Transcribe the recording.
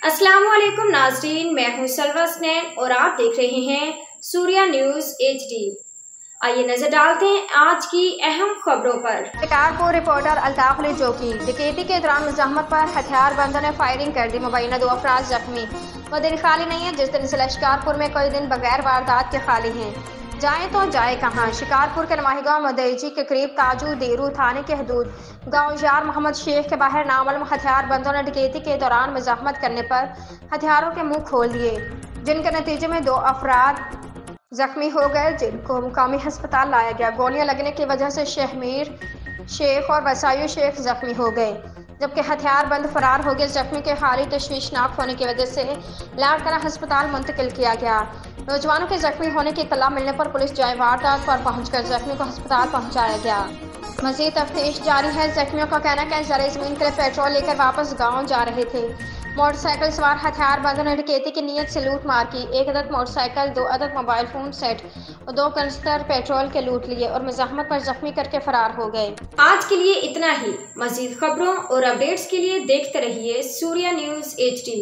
अस्सलाम वालेकुम नाज़रीन, मैं हूं सलवा स्नैन और आप देख रहे हैं सूर्या न्यूज़ HD। आइए नजर डालते हैं आज की अहम खबरों पर। शिकारपुर रिपोर्टर अल्ताफ अली जोकी डकैती के दौरान मुज़ाहमत पर हथियारबंदों ने फायरिंग कर दी। मुबैना 2 अफराद जख्मी। वो दिन खाली नहीं है जिस दिन जिला शिकारपुर में कोई दिन बगैर वारदात के खाली हैं। जाए तो जाए कहाँ। शिकारपुर के नमाही गाँव मदेजी के करीब ताजू देरू थाने के हदूद गाँव यार मोहम्मद शेख के बाहर नामालूम हथियारबंदों ने डकैती के दौरान मुज़ाहमत करने पर हथियारों के मुंह खोल दिए, जिनके नतीजे में 2 अफराद जख्मी हो गए, जिनको मुकामी अस्पताल लाया गया। गोलियां लगने की वजह से शहमीर शेख और वसायु शेख जख्मी हो गए, जबकि हथियारबंद फरार हो गए। जख्मी के हाली तशवीशनाक होने की वजह से लाड़कला अस्पताल मुंतकिल किया गया। नौजवानों के जख्मी होने की इत्तला मिलने पर पुलिस जाए वारदात पर पहुंचकर जख्मी को अस्पताल पहुंचाया गया। मजीद तफ्तीश जारी है। जख्मियों का कहना है कि जरिए जमीन के लिए पेट्रोल लेकर वापस गाँव जा रहे थे। मोटरसाइकिल सवार हथियारबंदों ने डकैती की नीयत से लूट मार की। 1 अदद मोटरसाइकिल, 2 अदद मोबाइल फोन सेट और 2 कनस्तर पेट्रोल के लूट लिए और मुज़ाहमत पर जख्मी करके फरार हो गए। आज के लिए इतना ही। मजीद खबरों और अपडेट्स के लिए देखते रहिए सूर्या न्यूज़ HD।